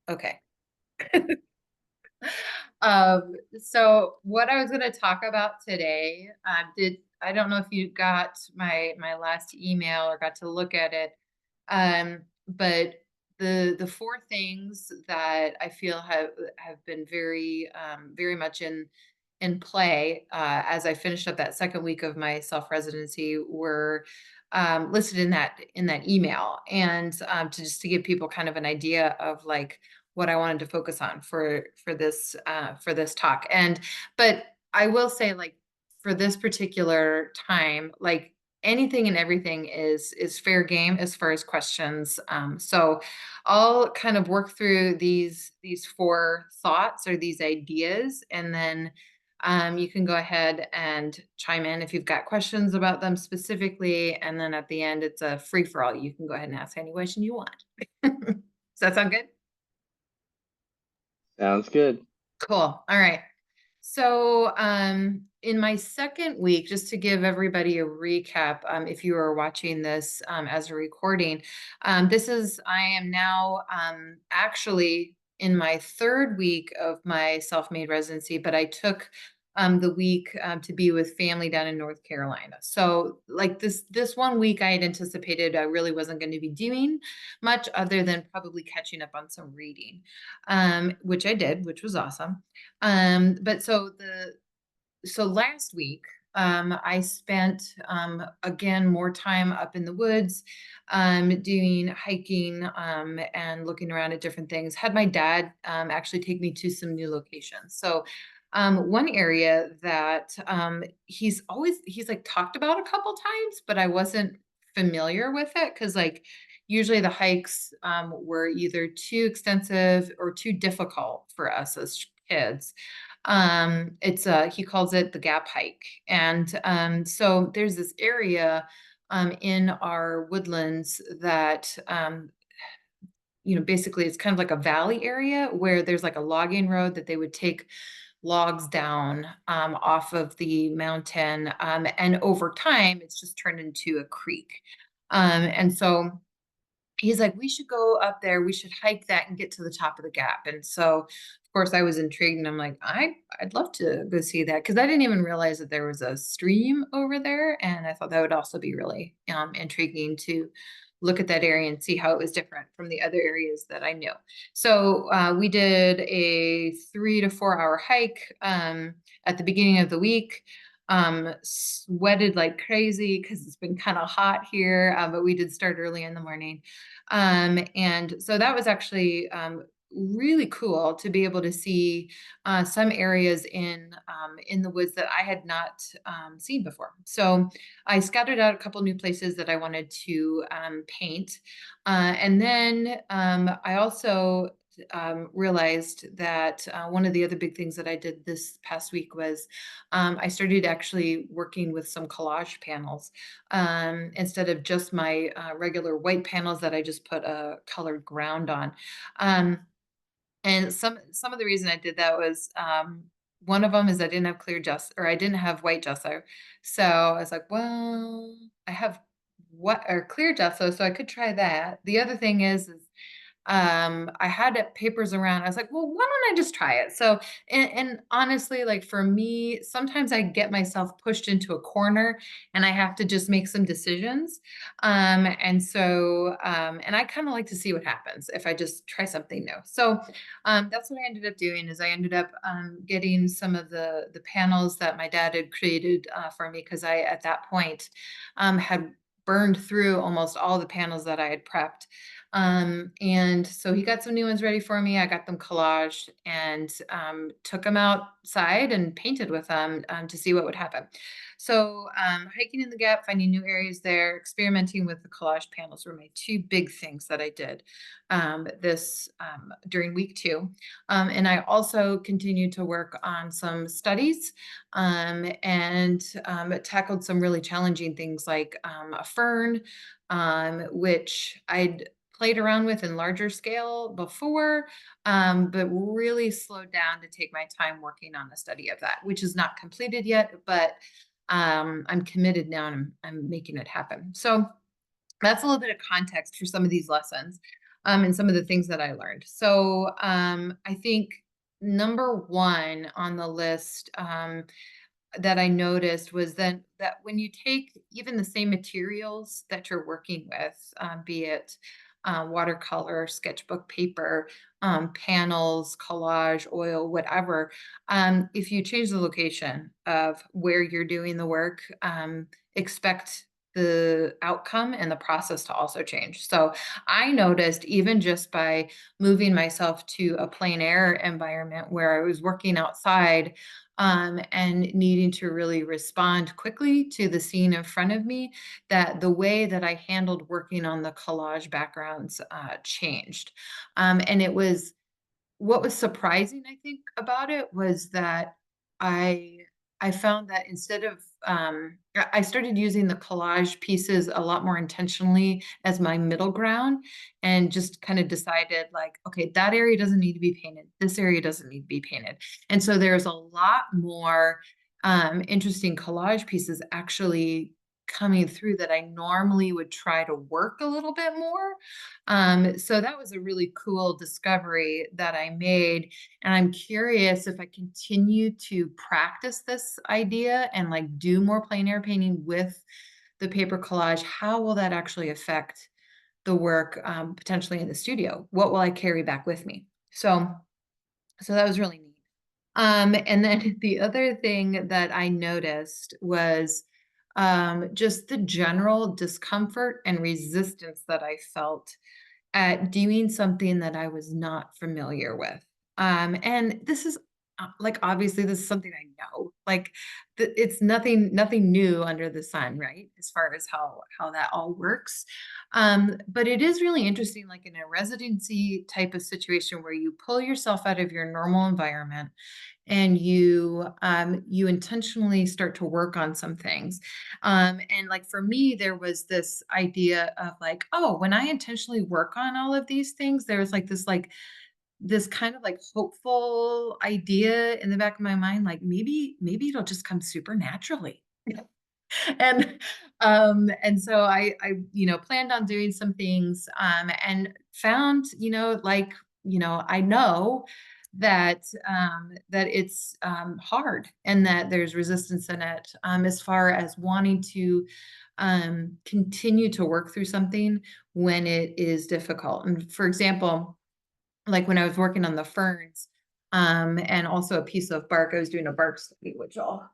Okay. So what I was going to talk about today, I don't know if you got my last email or got to look at it, but the four things that I feel have been very much in play as I finished up that second week of my self residency were listed in that email, and to just to give people kind of an idea of like what I wanted to focus on for this talk. And but I will say, like, for this particular time, like, anything and everything is fair game as far as questions. So I'll kind of work through these four thoughts or these ideas, and then you can go ahead and chime in if you've got questions about them specifically. And then at the end, it's a free for all. You can go ahead and ask any question you want. Does that sound good? Sounds good. Cool. All right. So, in my second week, just to give everybody a recap, if you are watching this as a recording, I am now actually in my third week of my self-made residency, but I took the week to be with family down in North Carolina. So, like this one week, I had anticipated I really wasn't going to be doing much other than probably catching up on some reading, which I did, which was awesome. But so last week, I spent again more time up in the woods, doing hiking and looking around at different things. Had my dad actually take me to some new locations. So one area that he's like talked about a couple times, but I wasn't familiar with it because like usually the hikes were either too extensive or too difficult for us as kids. It's he calls it the gap hike. And so there's this area in our woodlands that basically it's kind of like a valley area where there's like a logging road that they would take logs down off of the mountain. And over time, it's just turned into a creek. And so he's like, we should go up there. We should hike that and get to the top of the gap. And so, of course, I was intrigued, and I'm like, I'd love to go see that because I didn't even realize that there was a stream over there, and I thought that would also be really intriguing to look at that area and see how it was different from the other areas that I knew. So we did a 3 to 4 hour hike at the beginning of the week. Sweated like crazy because it's been kind of hot here, but we did start early in the morning. And so that was actually really cool to be able to see some areas in the woods that I had not seen before. So I scouted out a couple new places that I wanted to paint, and then I also realized that one of the other big things that I did this past week was I started actually working with some collage panels instead of just my regular white panels that I just put a colored ground on. Um, and some of the reason I did that was one of them is I didn't have clear gesso, or I didn't have white gesso. So I was like, well, I have what or clear gesso, so I could try that. The other thing is I had papers around. I was like, well, why don't I just try it? So, and honestly, like for me, sometimes I get myself pushed into a corner and I have to just make some decisions. And I kind of like to see what happens if I just try something new. So, that's what I ended up doing is I ended up getting some of the panels that my dad had created for me because I, at that point, had burned through almost all the panels that I had prepped. And so he got some new ones ready for me. I got them collaged and took them outside and painted with them to see what would happen. So hiking in the gap, finding new areas there, experimenting with the collage panels were my two big things that I did this during week two. And I also continued to work on some studies and tackled some really challenging things like a fern, which I'd played around with in larger scale before, but really slowed down to take my time working on the study of that, which is not completed yet, but I'm committed now and I'm making it happen. So that's a little bit of context for some of these lessons. and some of the things that I learned. So I think number one on the list, that I noticed was then that when you take even the same materials that you're working with, be it watercolor, sketchbook paper, panels, collage, oil, whatever, if you change the location of where you're doing the work, expect the outcome and the process to also change. So I noticed even just by moving myself to a plein air environment where I was working outside, and needing to really respond quickly to the scene in front of me, that the way that I handled working on the collage backgrounds changed. And it was what was surprising, I think, about it was that I I found that instead of I started using the collage pieces a lot more intentionally as my middle ground, and just kind of decided like, okay, that area doesn't need to be painted. This area doesn't need to be painted. And so there's a lot more interesting collage pieces actually coming through that I normally would try to work a little bit more. So that was a really cool discovery that I made. And I'm curious if I continue to practice this idea and like do more plein air painting with the paper collage, how will that actually affect the work, potentially in the studio? What will I carry back with me? So that was really neat. And then the other thing that I noticed was just the general discomfort and resistance that I felt at doing something that I was not familiar with. And this is like obviously this is something I know. Like it's nothing new under the sun, right? As far as how that all works. But it is really interesting, like in a residency type of situation where you pull yourself out of your normal environment and you intentionally start to work on some things, and like for me there was this idea of like, oh, when I intentionally work on all of these things, there's like this kind of like hopeful idea in the back of my mind, like maybe it'll just come super naturally. and and so I planned on doing some things, and found, like, I know that it's hard and that there's resistance in it, as far as wanting to continue to work through something when it is difficult. And for example, like when I was working on the ferns, and also a piece of bark, I was doing a bark study, which I'll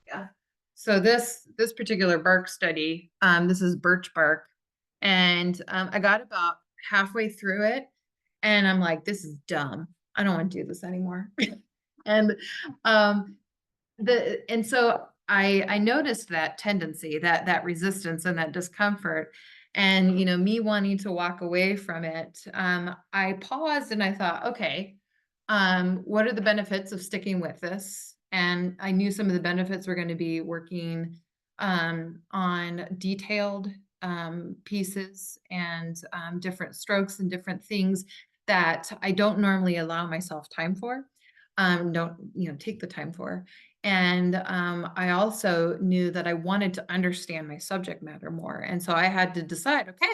yeah. So this particular bark study, this is birch bark, and I got about halfway through it, and I'm like, this is dumb. I don't want to do this anymore. And um, so I noticed that tendency, that resistance and that discomfort, and me wanting to walk away from it. I paused and I thought, okay, what are the benefits of sticking with this? And I knew some of the benefits were going to be working on detailed pieces and different strokes and different things that I don't normally allow myself time for. Don't take the time for. And I also knew that I wanted to understand my subject matter more. And so I had to decide, okay,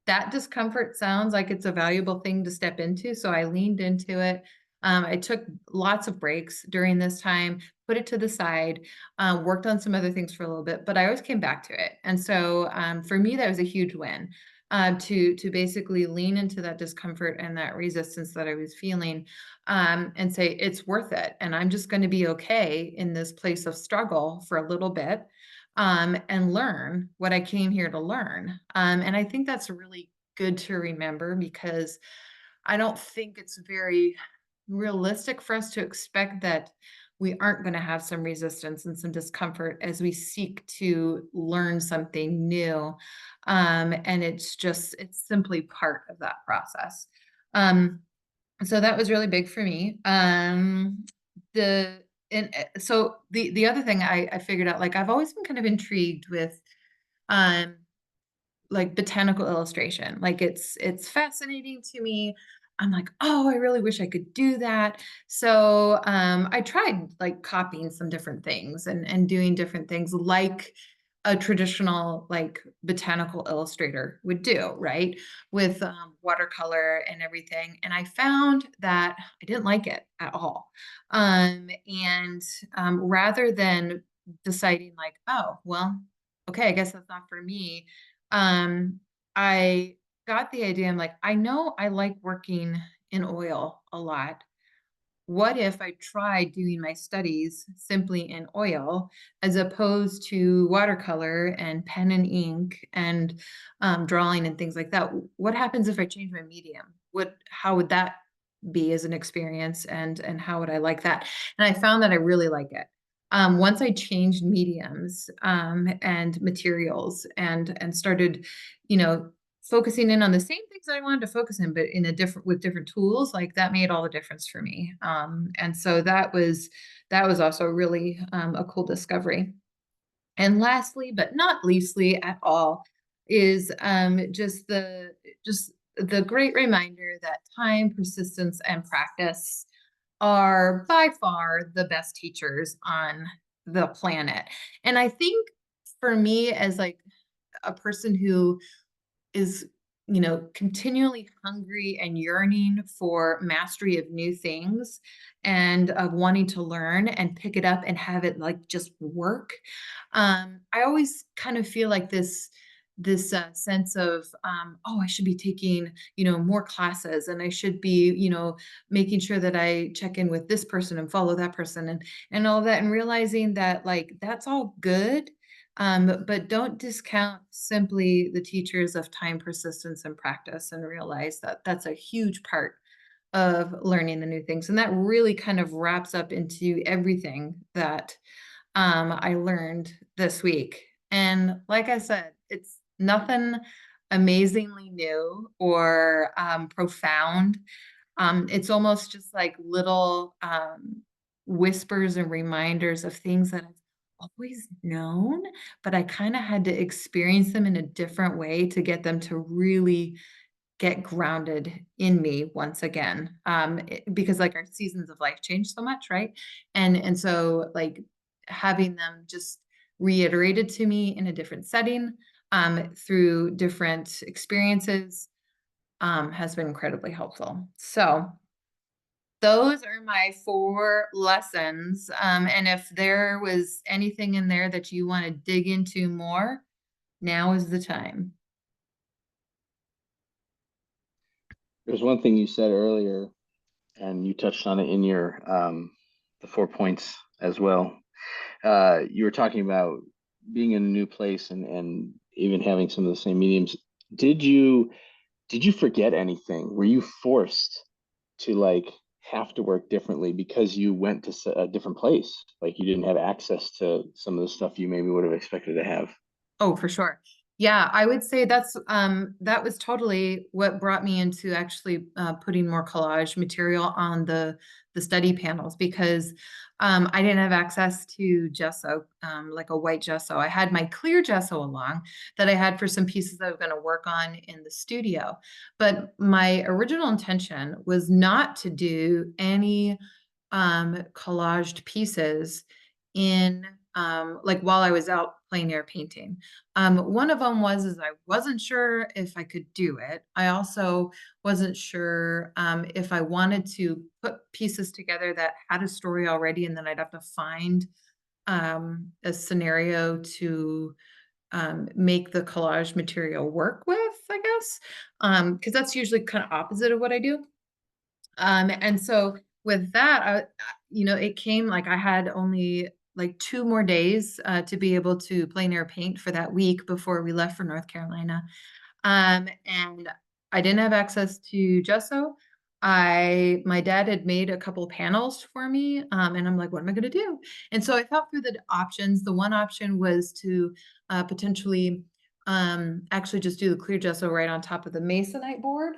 that discomfort sounds like it's a valuable thing to step into. So I leaned into it. I took lots of breaks during this time, put it to the side, worked on some other things for a little bit, but I always came back to it. And so for me, that was a huge win, to basically lean into that discomfort and that resistance that I was feeling, and say it's worth it. And I'm just going to be okay in this place of struggle for a little bit, and learn what I came here to learn. And I think that's really good to remember, because I don't think it's very realistic for us to expect that we aren't going to have some resistance and some discomfort as we seek to learn something new. And it's simply part of that process. Um, so that was really big for me. The and so the other thing I figured out, like I've always been kind of intrigued with um like botanical illustration. Like it's fascinating to me. I'm like, oh, I really wish I could do that. So I tried like copying some different things and doing different things like a traditional like botanical illustrator would do, right? With watercolor and everything. And I found that I didn't like it at all. And rather than deciding like, oh, well, okay, I guess that's not for me. I got the idea. I'm like, I know I like working in oil a lot. What if I tried doing my studies simply in oil as opposed to watercolor and pen and ink and drawing and things like that? What happens if I change my medium? How would that be as an experience, and how would I like that? And I found that I really like it. Once I changed mediums and materials and started, you know, focusing in on the same things that I wanted to focus in, but in a different with different tools, like that made all the difference for me. And so that was also really a cool discovery. And lastly, but not leastly at all, is just the great reminder that time, persistence, and practice are by far the best teachers on the planet. And I think for me, as like a person who is, continually hungry and yearning for mastery of new things and of wanting to learn and pick it up and have it like just work. I always kind of feel like this sense of oh, I should be taking more classes, and I should be making sure that I check in with this person and follow that person and all of that, and realizing that like that's all good, but don't discount simply the teachers of time, persistence, and practice, and realize that that's a huge part of learning the new things. And that really kind of wraps up into everything that I learned this week. And like I said, it's nothing amazingly new or profound. It's almost just like little whispers and reminders of things that I've always known, but I kind of had to experience them in a different way to get them to really get grounded in me once again. Because like our seasons of life change so much, right? And so like having them just reiterated to me in a different setting, through different experiences, has been incredibly helpful. So those are my 4 lessons. And if there was anything in there that you want to dig into more, now is the time. There's one thing you said earlier, and you touched on it in your the 4 points as well. You were talking about being in a new place and even having some of the same mediums. Did you did you forget anything? Were you forced to like have to work differently because you went to a different place? Like you didn't have access to some of the stuff you maybe would have expected to have. Oh, for sure. Yeah, I would say that was totally what brought me into actually putting more collage material on the study panels, because I didn't have access to gesso, like a white gesso. I had my clear gesso along that I had for some pieces that I was going to work on in the studio. But my original intention was not to do any collaged pieces in like while I was out plein air painting. One of them was is I wasn't sure if I could do it. I also wasn't sure if I wanted to put pieces together that had a story already, and then I'd have to find a scenario to make the collage material work with, I guess. Because that's usually kind of opposite of what I do. And so with that, it came like I had only like 2 more days to be able to plein air paint for that week before we left for North Carolina. And I didn't have access to gesso. My dad had made a couple panels for me, and I'm like, what am I going to do? And so I thought through the options. The one option was to potentially actually just do the clear gesso right on top of the masonite board.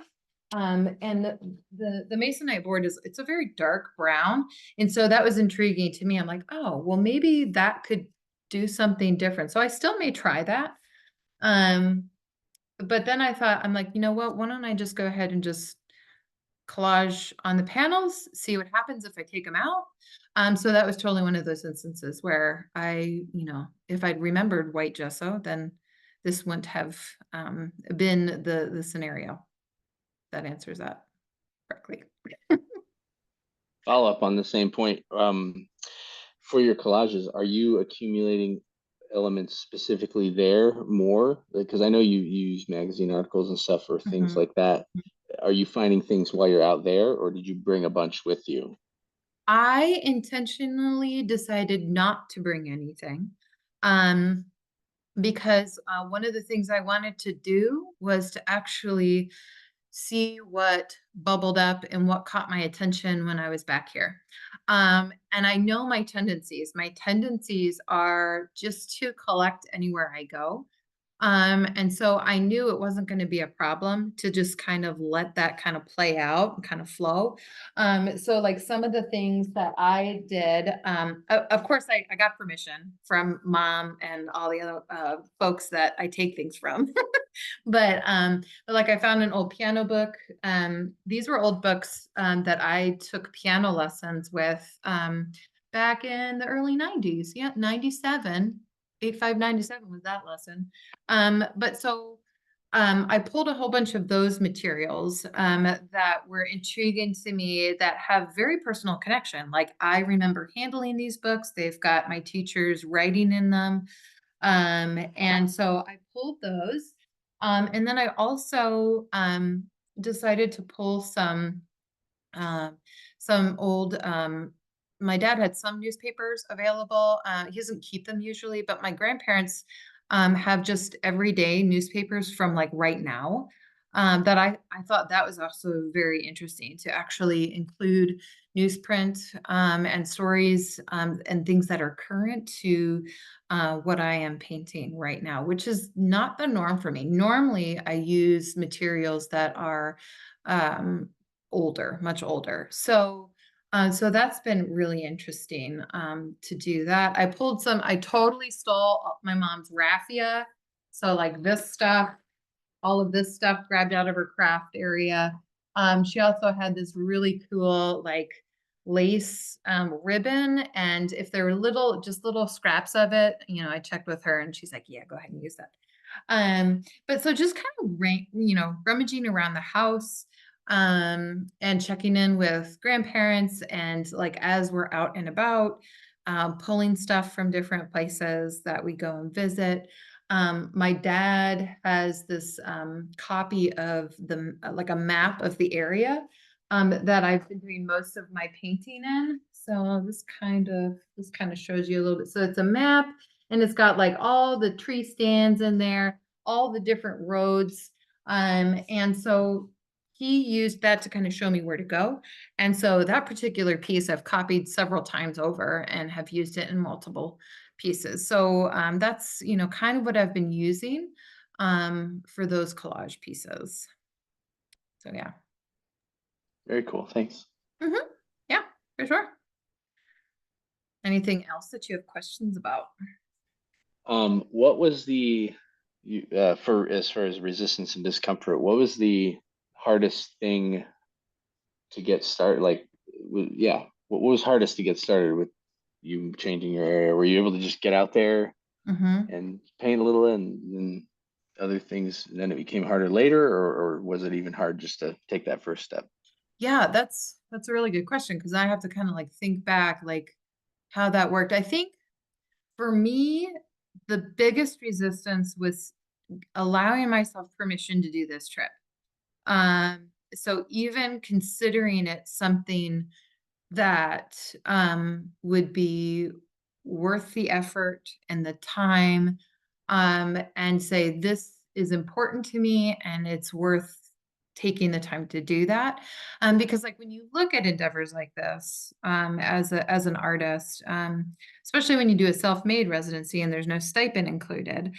And the masonite board it's a very dark brown, and so that was intriguing to me. I'm like, oh, well, maybe that could do something different. So I still may try that. Um, but then I thought, I'm like, you know what? Why don't I just go ahead and just collage on the panels, see what happens if I take them out. So that was totally one of those instances where if I'd remembered white gesso, then this wouldn't have been the scenario that answers that correctly. Follow up on the same point. For your collages, are you accumulating elements specifically there more? Because I know you use magazine articles and stuff or things Mhm. like that. Are you finding things while you're out there, or did you bring a bunch with you? I intentionally decided not to bring anything. Um, because one of the things I wanted to do was to actually see what bubbled up and what caught my attention when I was back here. And I know my tendencies. My tendencies are just to collect anywhere I go. And so I knew it wasn't going to be a problem to just kind of let that kind of play out and kind of flow. So like some of the things that I did, of course, I got permission from mom and all the other folks that I take things from. But like I found an old piano book. These were old books that I took piano lessons with back in the early 90s. Yeah, 97. 8597 was that lesson. But so I pulled a whole bunch of those materials that were intriguing to me that have very personal connection. Like I remember handling these books. They've got my teachers writing in them. And so I pulled those. And then I also decided to pull some old my dad had some newspapers available. He doesn't keep them usually, but my grandparents have just everyday newspapers from like right now. That I thought that was also very interesting to actually include newsprint and stories and things that are current to what I am painting right now, which is not the norm for me. Normally, I use materials that are um, older, much older. So that's been really interesting to do that. I totally stole my mom's raffia. So like this stuff, all of this stuff grabbed out of her craft area. She also had this really cool like lace ribbon. And if there were just little scraps of it, I checked with her and she's like, yeah, go ahead and use that. But so just kind of rummaging around the house, and checking in with grandparents and like as we're out and about, pulling stuff from different places that we go and visit. My dad has this copy of like a map of the area that I've been doing most of my painting in. So this kind of shows you a little bit. So it's a map and it's got like all the tree stands in there, all the different roads. And so he used that to kind of show me where to go. And so that particular piece I've copied several times over and have used it in multiple pieces. So that's, kind of what I've been using for those collage pieces. So yeah. Very cool. Thanks. Hmm. Yeah, for sure. Anything else that you have questions about? What was for as far as resistance and discomfort, what was the hardest thing to get started? Like, yeah, what was hardest to get started with you changing your area? Were you able to just get out there Hmm. and paint a little and then other things, and then it became harder later, or was it even hard just to take that first step? Yeah, that's a really good question because I have to kind of like think back like how that worked. I think for me, the biggest resistance was allowing myself permission to do this trip. So even considering it something that would be worth the effort and the time, and say this is important to me and it's worth taking the time to do that, because like when you look at endeavors like this, as an artist, especially when you do a self-made residency and there's no stipend included,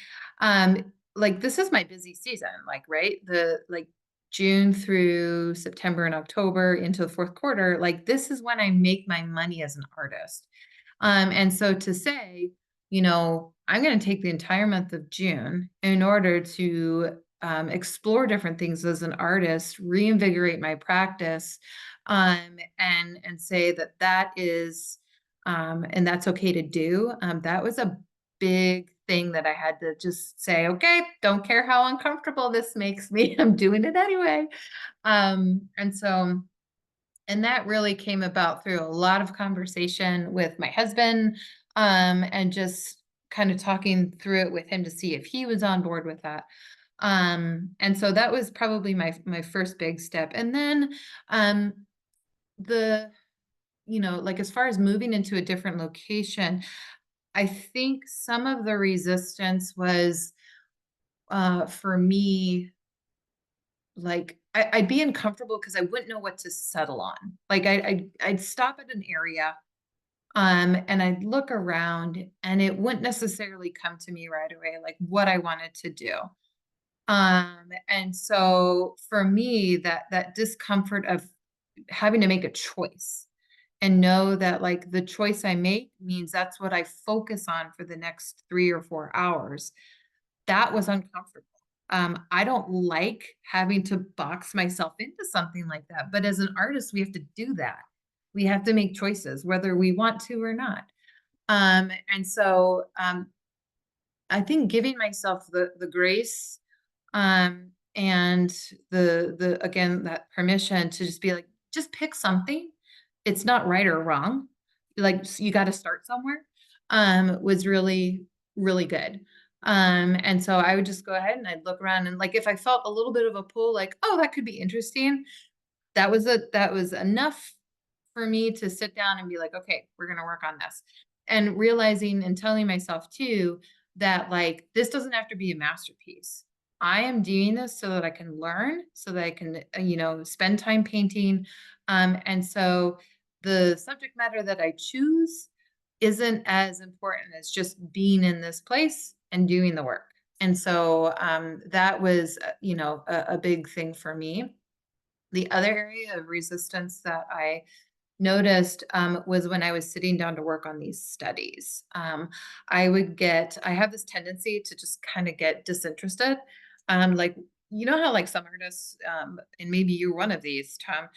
like this is my busy season, like right, the like June through September and October into the fourth quarter, like this is when I make my money as an artist. And so to say, I'm going to take the entire month of June in order to explore different things as an artist, reinvigorate my practice, and say that that is, and that's okay to do. That was a big thing that I had to just say, okay, don't care how uncomfortable this makes me, I'm doing it anyway. And so, and that really came about through a lot of conversation with my husband, and just kind of talking through it with him to see if he was on board with that. And so that was probably my first big step. And then um the like as far as moving into a different location, I think some of the resistance was for me, like I'd be uncomfortable because I wouldn't know what to settle on. Like I'd stop at an area, and I'd look around and it wouldn't necessarily come to me right away, like what I wanted to do. And so for me, that discomfort of having to make a choice and know that like the choice I make means that's what I focus on for the next 3 or 4 hours, that was uncomfortable. I don't like having to box myself into something like that. But as an artist, we have to do that. We have to make choices, whether we want to or not. And so I think giving myself the grace, and the again, that permission to just be like, just pick something. It's not right or wrong. Like you got to start somewhere. Was really, really good. And so I would just go ahead and I'd look around, and like if I felt a little bit of a pull, like, oh, that could be interesting, that was enough for me to sit down and be like, okay, we're going to work on this. And realizing and telling myself too that like this doesn't have to be a masterpiece. I am doing this so that I can learn, so that I can, spend time painting. And so the subject matter that I choose isn't as important as just being in this place and doing the work. And so that was, a big thing for me. The other area of resistance that I noticed was when I was sitting down to work on these studies. I have this tendency to just kind of get disinterested. Like, you know how like some artists, and maybe you're one of these, Tom,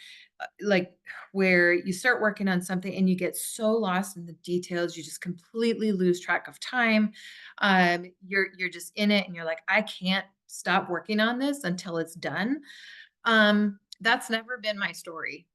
like where you start working on something and you get so lost in the details, you just completely lose track of time. You're just in it and you're like, I can't stop working on this until it's done. That's never been my story.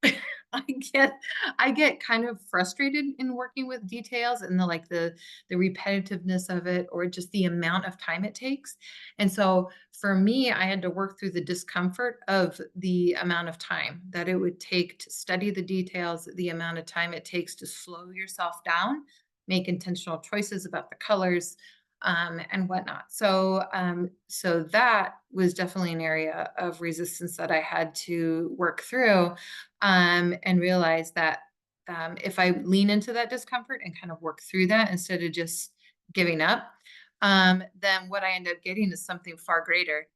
I get I get kind of frustrated in working with details and the repetitiveness of it, or just the amount of time it takes. And so for me, I had to work through the discomfort of the amount of time that it would take to study the details, the amount of time it takes to slow yourself down, make intentional choices about the colors, and whatnot. So that was definitely an area of resistance that I had to work through, and realize that if I lean into that discomfort and kind of work through that instead of just giving up, then what I end up getting is something far greater.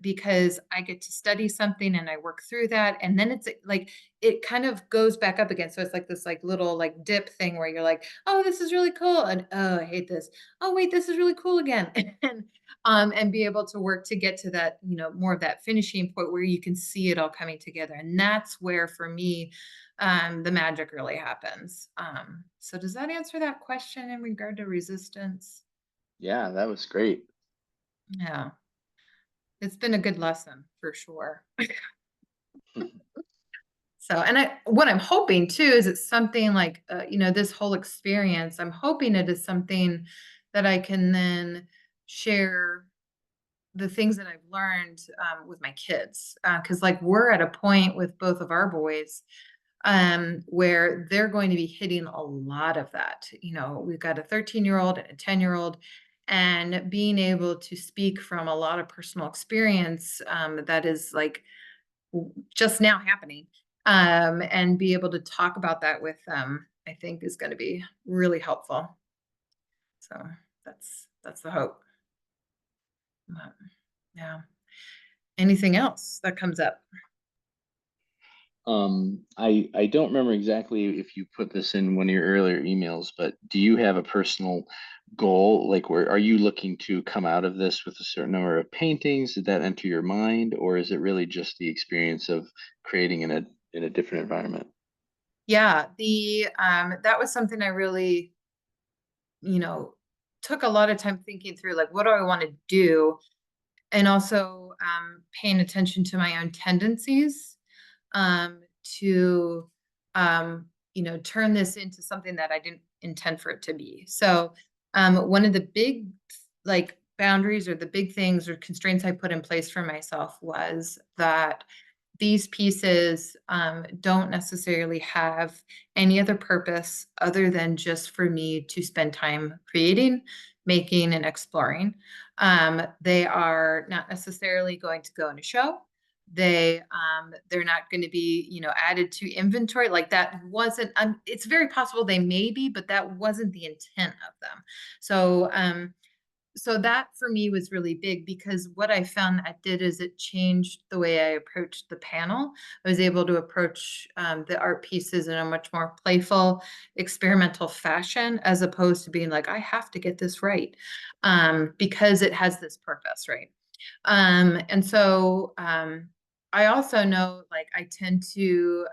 Because I get to study something and I work through that, and then it's like it kind of goes back up again. So it's like this like little like dip thing where you're like, oh, this is really cool, and oh, I hate this. Oh, wait, this is really cool again, and be able to work to get to that, more of that finishing point where you can see it all coming together, and that's where for me, the magic really happens. So does that answer that question in regard to resistance? Yeah, that was great. Yeah. It's been a good lesson for sure. So, and what I'm hoping too is it's something like, this whole experience, I'm hoping it is something that I can then share the things that I've learned with my kids. Cause like we're at a point with both of our boys where they're going to be hitting a lot of that. We've got a 13-year-old and a 10-year-old, and being able to speak from a lot of personal experience that is like just now happening, and be able to talk about that with them, I think is going to be really helpful. So that's the hope. But, yeah. Anything else that comes up? I don't remember exactly if you put this in one of your earlier emails, but do you have a personal goal? Like, where are you looking to come out of this with a certain number of paintings? Did that enter your mind, or is it really just the experience of creating in a different environment? Yeah, the that was something I really, you know, took a lot of time thinking through, like, what do I want to do? And also paying attention to my own tendencies to turn this into something that I didn't intend for it to be. So one of the big like boundaries or the big things or constraints I put in place for myself was that these pieces don't necessarily have any other purpose other than just for me to spend time creating, making, and exploring. They are not necessarily going to go in a show. They're not going to be, added to inventory. Like that wasn't. It's very possible they may be, but that wasn't the intent of them. So so that for me was really big because what I found that did is it changed the way I approached the panel. I was able to approach the art pieces in a much more playful, experimental fashion, as opposed to being like, I have to get this right because it has this purpose, right? And so I also know like I tend to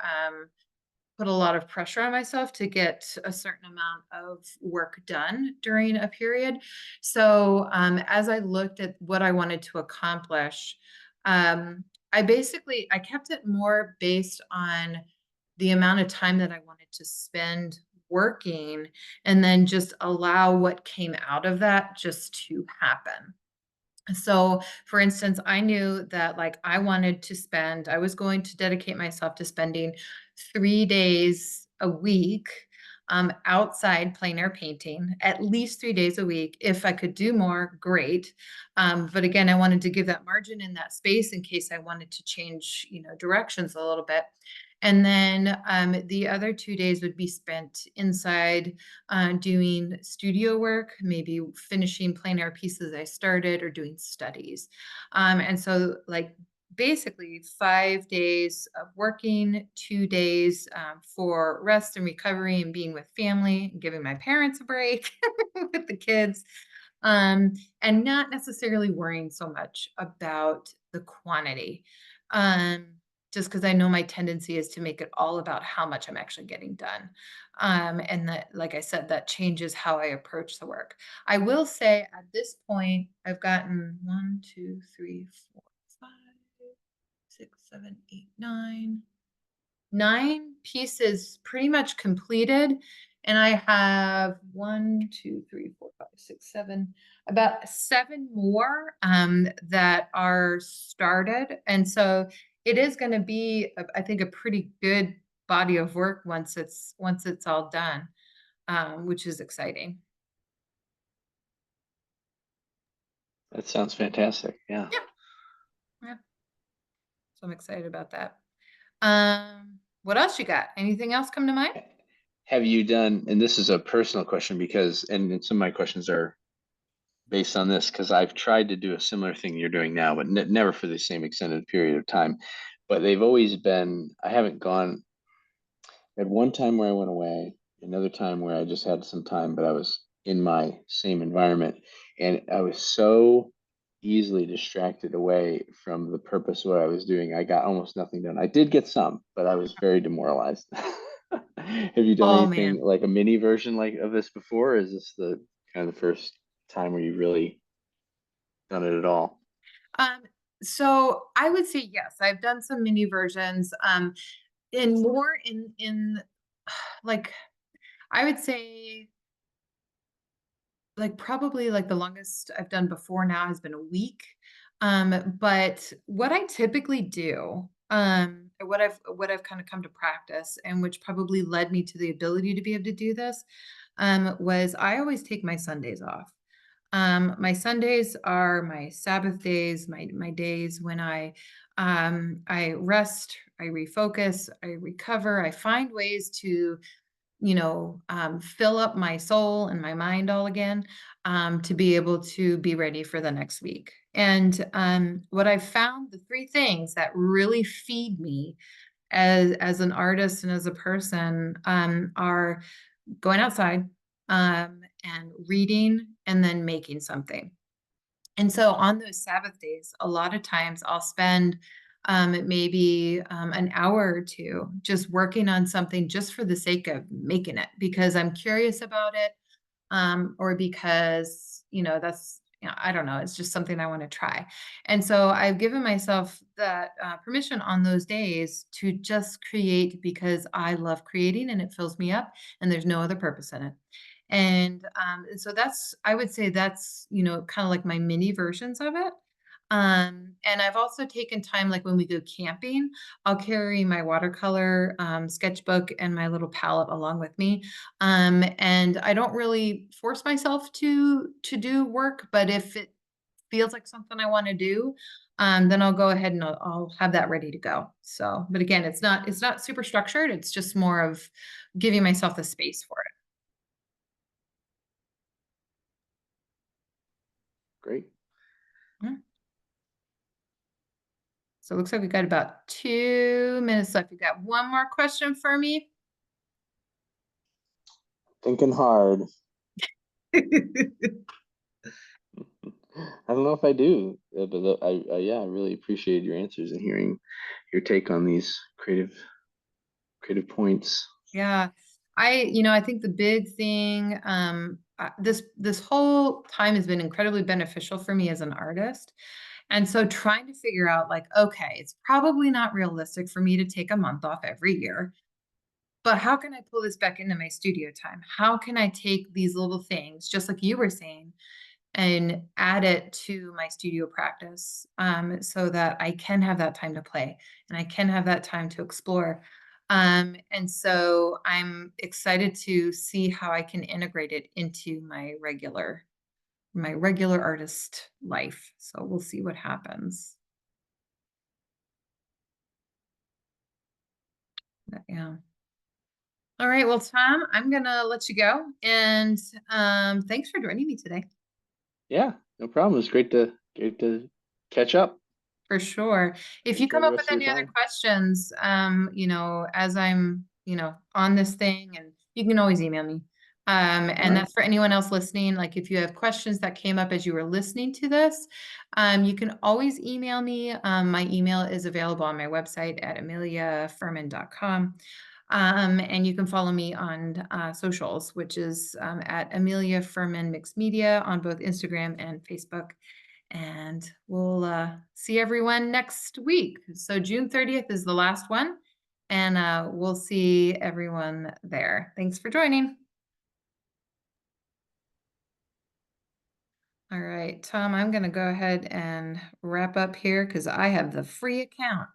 put a lot of pressure on myself to get a certain amount of work done during a period. So as I looked at what I wanted to accomplish, I kept it more based on the amount of time that I wanted to spend working and then just allow what came out of that just to happen. So, for instance, I knew that like I was going to dedicate myself to spending 3 days a week outside plein air painting, at least 3 days a week. If I could do more, great. But again, I wanted to give that margin in that space in case I wanted to change, directions a little bit. And then the other 2 days would be spent inside doing studio work, maybe finishing plein air pieces I started or doing studies. And so, like, basically 5 days of working, 2 days for rest and recovery and being with family, and giving my parents a break with the kids, and not necessarily worrying so much about the quantity. Um, just because I know my tendency is to make it all about how much I'm actually getting done. And that, like I said, that changes how I approach the work. I will say at this point, I've gotten one, two, three, four, five, six, seven, eight, nine pieces pretty much completed. And I have one, two, three, four, five, six, seven, about seven more that are started. And so it is going to be, I think, a pretty good body of work once it's all done, which is exciting. That sounds fantastic. Yeah. Yeah, yeah. So I'm excited about that. What else you got? Anything else come to mind? Have you done, and this is a personal question because, and some of my questions are based on this because I've tried to do a similar thing you're doing now, but never for the same extended period of time. But they've always been, I haven't gone at one time where I went away, another time where I just had some time, but I was in my same environment. And I was so easily distracted away from the purpose of what I was doing. I got almost nothing done. I did get some, but I was very demoralized. Have you done Oh anything man. like a mini version like of this before? Or is this the kind of the first time where you really done it at all? Um, so I would say yes, I've done some mini versions, and more in like I would say like probably like the longest I've done before now has been a week. But what I typically do, or what I've kind of come to practice, and which probably led me to the ability to be able to do this, was I always take my Sundays off. My Sundays are my Sabbath days, my days when I rest, I refocus, I recover, I find ways to fill up my soul and my mind all again, to be able to be ready for the next week. And what I've found, the three things that really feed me as an artist and as a person, are going outside, and reading and then making something. And so on those Sabbath days, a lot of times I'll spend maybe an hour or two just working on something just for the sake of making it because I'm curious about it, or because, that's, I don't know, it's just something I want to try. And so I've given myself that permission on those days to just create because I love creating and it fills me up and there's no other purpose in it. And so that's, I would say that's, kind of like my mini versions of it. And I've also taken time, like when we go camping, I'll carry my watercolor sketchbook and my little palette along with me. And I don't really force myself to do work, but if it feels like something I want to do, then I'll go ahead and I'll have that ready to go. So, but again, it's not super structured. It's just more of giving myself the space for Great. it. So it looks like we got about 2 minutes left. You got one more question for me? Thinking hard. I don't know if I do, but yeah, I really appreciate your answers and hearing your take on these creative points. Yeah. I think the big thing, this whole time has been incredibly beneficial for me as an artist. And so trying to figure out like, okay, it's probably not realistic for me to take a month off every year, but how can I pull this back into my studio time? How can I take these little things, just like you were saying, and add it to my studio practice, so that I can have that time to play and I can have that time to explore. And so I'm excited to see how I can integrate it into my regular artist life. So we'll see what happens. But yeah. All right. Well, Tom, I'm gonna let you go. And thanks for joining me today. Yeah, no problem. It's great to catch up. For sure. If you Enjoy come the up with rest of your any other time. questions, as I'm, on this thing, and you can always email me. All And right. that's for anyone else listening. Like if you have questions that came up as you were listening to this, you can always email me. My email is available on my website at ameliafurman.com. And you can follow me on socials, which is at Amelia Furman Mixed Media on both Instagram and Facebook. And we'll see everyone next week. So June 30th is the last one, and we'll see everyone there. Thanks for joining. All right, Tom, I'm going to go ahead and wrap up here because I have the free account.